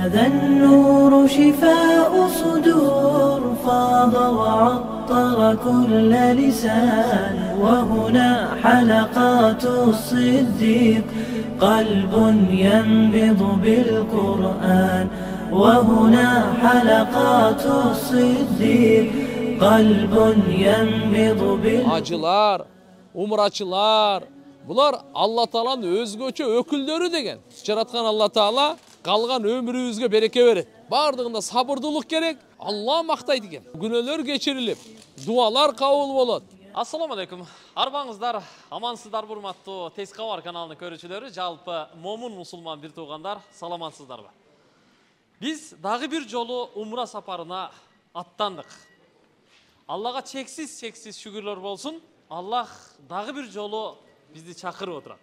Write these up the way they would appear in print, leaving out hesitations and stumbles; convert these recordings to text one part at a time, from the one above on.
هذا النور شفاء صدور فاض وعطر كل لسان وهنا حلقات الصديق قلب ينبض بالقرآن وهنا حلقات الصديق قلب ينبض Acılar, umraçılar, bular Allah Taala'nın özgöçü öküldörü degen. Жараткан Allah Taala kalgan ömrübüzge bereke verir. Bardığında sabırlılık gerek. Allah maktaydı eкен. Günöler geçirilip, dualar kabul bolot. Assalamu alaikum. Арбаңыздар, амансыздар бурматтуу Тез Кабар каналынын көрүүчүлөрү, жалпы момун мусулман бир туугандар, саламатсыздарбы? Биз дагы бир жолу умра сапарына аттандык. Аллага чексиз шүгүрлөр болсун. Аллах дагы бир жолу бизди чакырып отурат.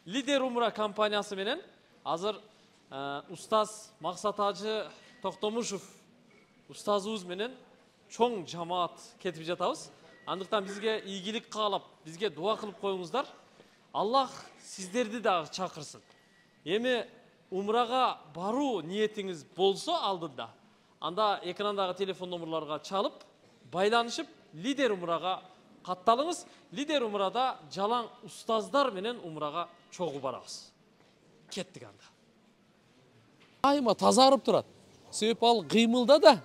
Лидер умра компаниясы менен азыр устаз Максат Ажы Токтомушев устазыбыз менен чоң жамаат кетип жатабыз. Андыктан бизге ийгилик каалап, бизге дуа кылып коюңуздар. Аллах сиздерди дагы чакырсын. Эми умрага баруу ниетиңиз болсо алдыда, анда экрандагы телефон номерларга чалып, байланышып, лидер умрага катталыңыз. Лидер умрада жалаң устаздар менен умрага чогуу барабыз. Кеттик анда. Айма тазарып турат. Себеп ал кыймылда да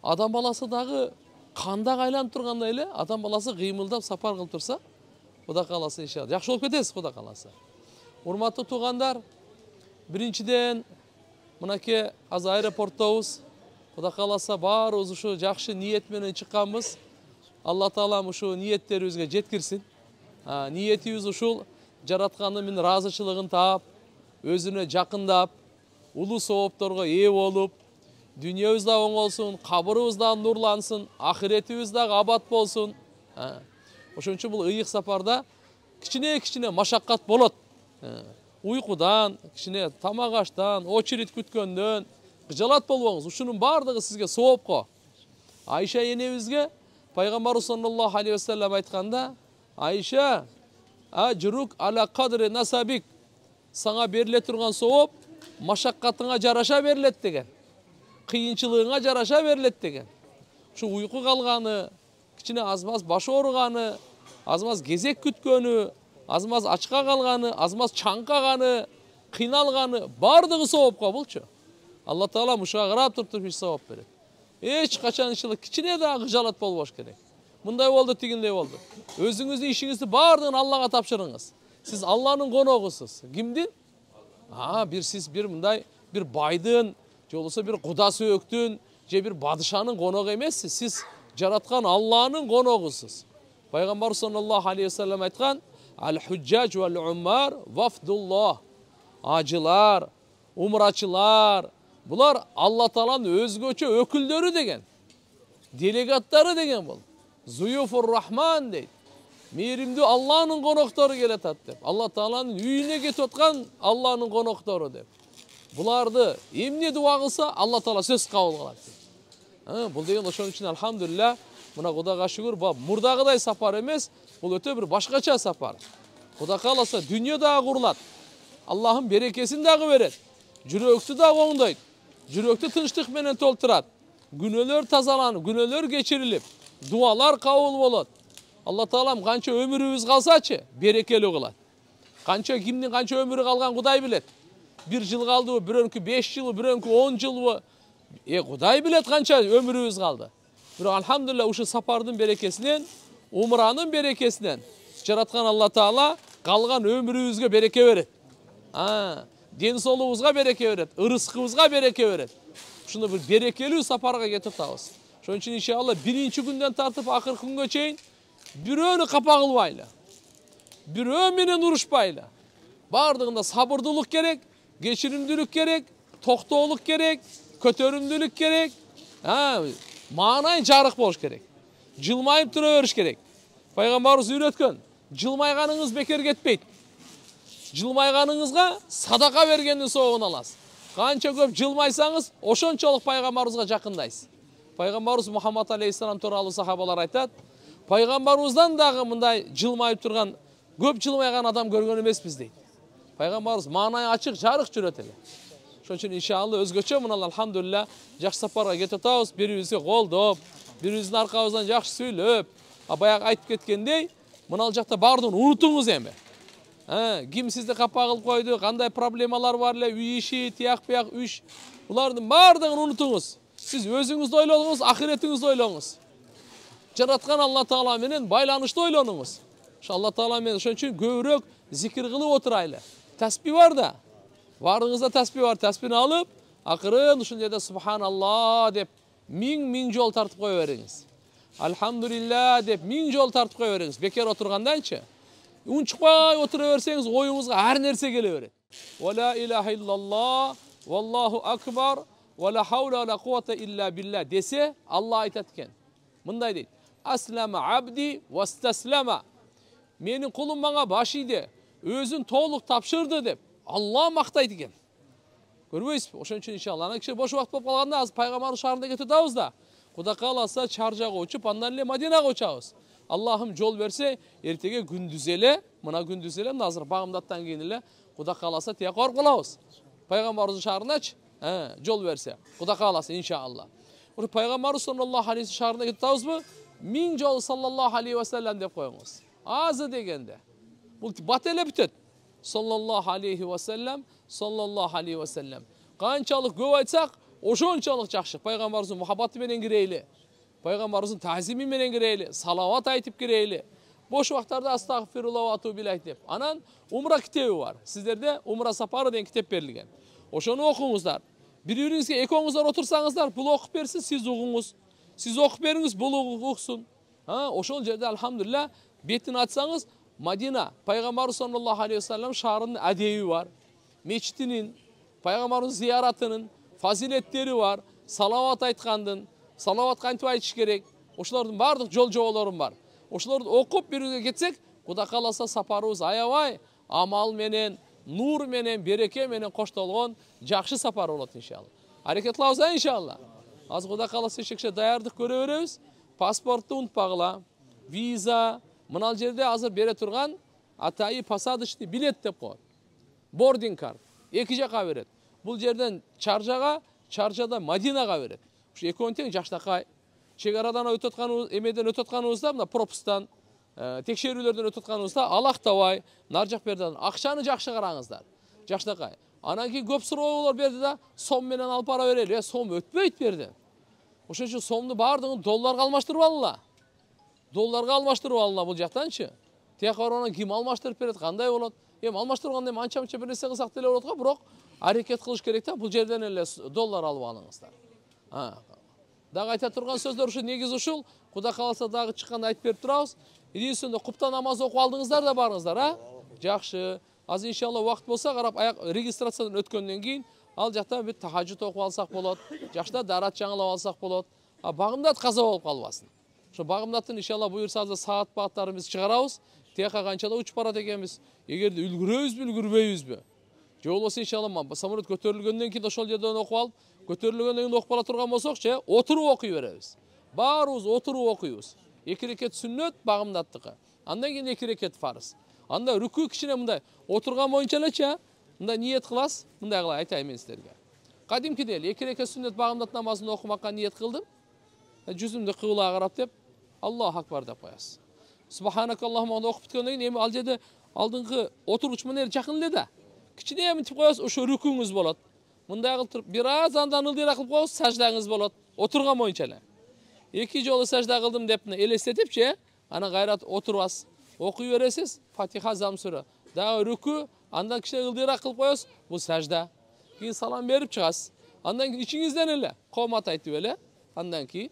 адам баласы дагы кандак айланып тургандай эле, адам баласы кыймылдап сапар кылып турса, Кудай кааласа иншалла жакшы болуп кетесиз, Кудай кааласа. Урматтуу туугандар, биринчиден мынакей азыр аэропорттобуз. Кудай кааласа баарыбыз ушу жакшы ниет менен чыкканбыз. Алла Таалам ушу ниеттерибизге жеткирсин. Ниетибиз ушул жаратканы менен ыраазычылыгын таап, өзүнө жакындап, улуу соопторго ээ болуп, дүниебиз да оңолсун, кабырыбыз да нурлансын, ахиретибиз да абат болсун. Ошон үчүн бул ыйык сапарда кичине машаккат болот. Уйкудан, кичине тамак аштан, очередь күткөндөн кыжалат болбоңуз. Ушунун баардыгы сизге соопко. Айша энебизге Пайгамбарыбыз саллаллаху алейхи ва саллям айтканда, Айша, ажрук ала кадри насабик. Саңа бериле турган сооп машаккатыңа жараша берилет деген. Кыйынчылыгыңа жараша берилет деген. Ушу уйку калганы, кичине азмаз баш ооруганы, азмаз кезек күткөнү, азмаз ачка калганы, азмаз чаңкаганы, кыйналганы бардыгы соопко булчу. Алла Таала ушуга карап туруп бир сооп берет. Эч качан ишилик кичине да кыжалат болбош керек. Мындай болду, тигиндей болду. Өзүңүздүн ишиңизди бардыгын Аллага тапшырыңыз. Сиз Алланын коногусуз. Кимдин? Сиз бир мындай бир байдын, же болбосо бир кудасы өктүн, же бир падышанын коногу эмессиз. Сиз жараткан Алланын коногусуз. Пайгамбар саллаллаху алейхи ва саллям айткан: "Ал-худжаж вал-уммар вафдуллах." Ажылар, умрачылар, булар Алла Тааланын өзгөчө өкүлдөрү деген. Делегаттары деген бул. Зуюфур Рахман дейт. Мейримдүү Алланын коноктору келатат деп. Алла Тааланын үйүнө кетип аткан Алланын коноктору деп. Буларды эмне дуа кылса, Алла Таала сөз кабыл кылат. Бул деген ошон үчүн алхамдулилlah, мына Кудайга шүгүр, бул мурдагыдай сапар эмес, бул өтө бир башкача сапар. Кудай кааласа дүйнө дагы курулат. Аллахым берекесин дагы берет. Жүрөктү дагы оңдойт. Жүрөктү тынчтык менен толтурат. Күнөөлөр тазаланып, күнөөлөр кечирилип, дуалар кабыл болот. Алла Таалам канча өмүрүбүз калсачы, берекелүү кылат. Канча кимдин канча өмүрү калган Кудай билет. 1 жыл калдыбы, бирөөнкү 5 жыл, бирөөнкү 10 жылбы. Кудай билет канча өмүрүбүз калды. Бирок алхамдулилlah ушу сапардын берекесинен, умранын берекесинен жараткан Алла Таала калган өмүрүбүзгө береке берет. Ден соолугубузга береке берет, ырыскыбызга береке берет. Ушуну бир берекелүү сапарга кетип атабыз. Ошон үчүн иншалла биринчи күндөн тартып акыркы күнгө чейин бирөөнү капа кылбайлы. Бирөө менен урушпайлы. Бардыгында сабырдуулук керек, кечиримдүүлүк керек, токтоолук керек, көтөрүмдүүлүк керек. Маанайы жарык болуш керек. Жылмайып тура бериш керек. Пайгамбарыбыз үйрөткөн. Жылмайганыңыз бекер кетпейт. Жылмайганыңызга садака бергендин соогун аласыз. Канча көп жылмайсаңыз, ошончолук пайгамбарыбызга жакындайсыз. Пайгамбарыбыз Мухаммад алейхиссалам тууралуу сахабалар айтат, пайгамбарыбыздан дагы мындай жылмайып турган, көп жылмайган адам көргөн эмеспиз дейт. Пайгамбарыбыз маанайы ачык, жарык жүрөт эле. Ошон үчүн иншалла өзгөчө мына алхамдулилля жакшы сапарга кетип атабыз, бири-бирибизге колдоп, бири-бирибиздин аркабыздан жакшы сүйлөп, баягы айтып кеткендей, мына жакта баардыгын унутуңуз эми. Ким сизди капа кылып койду, кандай проблемалар бар эле, үй иши, тияк-бияк үш, булардын баардыгын унутуңуз. Сиз өзүңүздү ойлоңуз, ахиретиңизди ойлоңуз. Жараткан Алла Таала менен байланышты ойлонуңуз. Ошо Алла Таала менен ошон үчүн көбүрөөк зикир кылып отурайлы. Тасбih бар да. Баарыңызда тасбih бар. Тасбihни алып, акырын ушул жерде субханалла деп 1000 жол тартып кое бериңиз. Алхамдулилля деп 1000 жол тартып кое бериңиз. Бекер отурганданчы. Унчукпай отура берсеңиз, оюңузга ар нерсе келе берет. Ва ла илаха иллаллах, валлаху акбар, ва ла хаула ва ла куввата илля билля десе, Алла айтат экен. Мындай дейт: Аслама абди вастаслама. Менин кулум мага баш ийди, өзүн толук тапшырды деп Алла мактайт экен. Көрбөйсүзбү? Ошон үчүн иншалла ана киши бош убакыт болуп калганда азыр пайгамбардын шаарына кетип атабыз да. Кудай кааласа Чаржага учуп, андан эле Мадинага учабыз. Аллахым жол берсе, эртеге күндүз эле, мына күндүз эле, азыр багымдаттан кийин эле Кудай кааласа тияка барып калабыз. Пайгамбардын шаарыначы, жол берсе, Кудай кааласа иншалла. Ошо пайгамбарыбыз саллаллаху алейхи шаарына кетип атабызбы? 1000 жол саллаллаху алейхи ва саллям деп коюңуз. Азы дегенде. Бул бат эле бүтөт. Саллаллаху алейхи ва саллям, саллаллаху алейхи ва саллям. Канчалык көп айтсак, ошончолук жакшы. Пайгамбарыбыздын мухаббаты менен кирейли. Пайгамбарыбыздын тазими менен кирейли, салават айтып кирейли. Бош убактарда астагфирулла ва атубу илейх деп. Анан умра китеби бар. Сиздерде умра сапары деген китеп берилген. Ошону окуңуздар. Бири-бириңизге экөөңүздөр отурсаңыздар, бул окуп берсин, сиз угуңуз. Сиз окуп бериңиз, бул угсун. Ошол жерде алхамдулилля бетин ачсаңыз, Мадина, пайгамбарыбыз саллаллаху алейхи ва саллям шаарынын адеби бар. Мечитинин, пайгамбарыбыздын зияратынын фазилеттери бар. Салават айткандын, салават кантип айтыш керек. Ошолордун баардык жол жоболору бар. Ошолорду окуп бирге кетсек, Кудай кааласа сапарыбыз аябай амал менен, нур менен, береке менен коштолгон жакшы сапар болот иншалла. Аракет кылабыз иншалла. Азыр Кудай кааласа эшекче даярдык көрө беребиз. Паспортту унутпагыла. Виза, мына жерде азыр бере турган атайы посадочный билет деп коет. Бординг карт. Эки жака берет. Бул жерден Чаржага, Чаржадан Мадинага берет. Ушу экөөнү тең жакшынакай. Чек арадан өтүп атканыбыз, эмеден өтүп атканыбызда, мына пропустан, текшерүүлөрдөн өтүп атканыбызда алактабай, нар жак берден акчаны жакшы караңыздар. Жакшынакай. Анан кийин көп суроолор берди да, сом менен алып бара берели. Сом өтпөйт берди. Ошон үчүн сомду баардыгын долларга алмаштырып алыла. Долларга алмаштырып алыла бул жактанчы. Тияка барганда ким алмаштырып берет, кандай болот? Эми алмаштырганда эми анча-мынча бир нерсе кылсак деле болот го, бирок аракет кылыш керек да, бул жерден эле доллар алып алыңыздар. Дагы айта турган сөздөр ушу негизи ушул. Кудай кааласа дагы чыкканда айтып берип турабыз. Единственное, купта намаз окуп алдыңыздар да барыңыздар, Жакшы. Азыр иншалла убакыт болсо, карап аяк регистрациядан өткөндөн кийин ал жакта бир тахажжуд окуп алсак болот. Жакшта дарат жаңылап алсак болот. Багымдат каза болуп калбасын. Ошо багымдаттын иншалла буюрса саат багыттарыбызды чыгарабыз. Тияка канчада учуп барат экенбиз. Эгерде үлгүрөбүзбү, үлгүрбөйбүзбү? Же болбосо иншалла самолет көтөрүлгөндөн кийин ошол жерден окуп алып, көтөрүлгөндөн кийин окуп ала турган болсокчу, отуруп окуй беребиз. Баарыбыз отуруп окуйбуз. 2 рекет сүннөт багымдаттыкы. Андан кийин 2 рекет фарыз. Анда рүкү кичине мындай отурган боюнча элечи, мындай ниет кыласыз. Мындай кылай айтайын мен силерге. Кадимки деле 2 рекет сүннөт багымдат намазын окумакка ниет кылдым. Жүзүмдү кыблага карап деп, Аллаху акбар деп коесуз. Субханакаллахумма окуп бүткөндөн кийин эми ал жерде алдыңкы отуруч менен жакын эле да. Кичине мынтип коесуз, ошо рүкүңүз болот. Мындай кылып туруп, бир аз андан ылдыйраак кылып коесуз, саждаңыз болот. Отурган боюнча эле. 2 жолу сажда кылдым деп элестетипчи, анан кайра отурасыз. Окуй бересиз, Фатиха, Зам-сүрө. Дагы рүкү, андан кичине ылдыйраак кылып коесуз, бул сажда. Кийин салам берип чыгасыз. Андан кийин ичиңизден эле комат айтып эле, андан кийин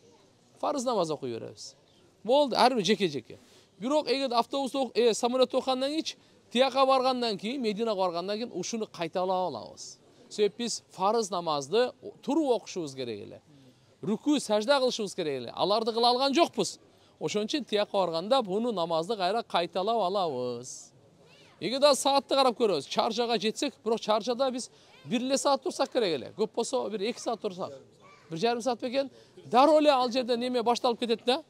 фарыз намаз окуй беребиз. Болду, ар бир жеке-жеке. Бирок эгер автобуста, самолетте окугандан кийин, тияка баргандан кийин, Мединага баргандан кийин ушуну кайталап алабыз. Себеп биз фарыз намазды туруп окушубуз керек эле. Рүкү, сажда кылышыбыз керек эле. Аларды кыла алган жокпуз. Ошон үчүн тияка барганда буну намазды кайра кайталап алабыз. Эгер да саатты карап көрөбүз, Чаржага жетсек, бирок Чаржада биз 1 саат турсак керек эле. Көп болсо бир 2 саат турсак. 1,5 саат бекен, дароо эле ал жерде неме башталып кетет да.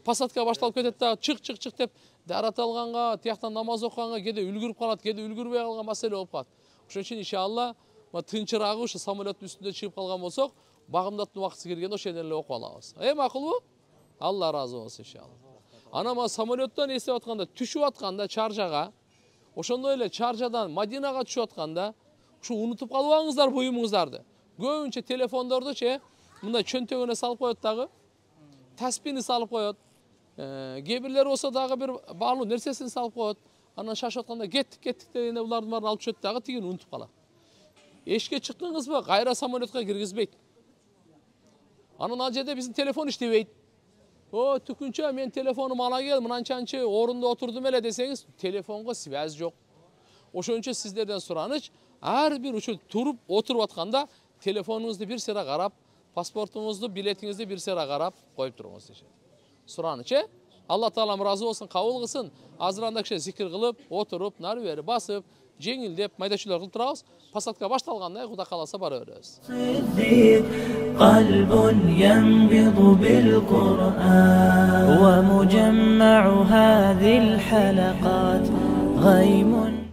Посадка башталып кетет да, чык деп дарат алганга, тияктан намаз окуганга кээде үлгүрүп калат, кээде үлгүрбөй калган маселе болуп калат. Ошон үчүн иншалла тынчырагы ушу самолеттун үстүндө чыгып калган болсок, багымдаттын убакыты келгенде ошол жерден эле окуп алабыз. Макулбу? Алла разы болсун иншалла. Анан самолеттон эстеп атканда, түшүп атканда чаржага, ошондой эле чаржадан Мадинага түшүп атканда, ушу унутуп калбаңыздар буюмуңуздарды. Көбүнчө телефондорду мындай чөнтөгүнө салып коет дагы, таспини салып коет. Кээ бирлер болсо дагы бир баалуу нерсесин салып коет. Анан шашып атканда кеттик дегенде булардын баарын алып чөт дагы тигин унутуп калат. Эшикке чыктыңызбы, кайра самолетке киргизбейт. Анан ал жерде биздин телефон иштебейт. Түкүнчө мен телефонум ала кел, мынанчанчы орунда отурдум эле десеңиз, телефонго связь жок. Ошон үчүн сиздерден сураныч, ар бир учур туруп отуруп атканда телефонуңузду бир сыйра карап, паспортуңузду, билетиңизди бир сыйра карап коюп туруңуз дешет. Сураныч, Алла Таалам разы болсун, кабыл кылсын. Азыранда киши зикир кылып, отуруп, нары бери басып, жеңилдеп, майдачылар кылып турабыз. Посадка башталганда Кудай кааласа бара беребиз. قلب ينبض بالقرآن ومجمع هذه الحلقات غيم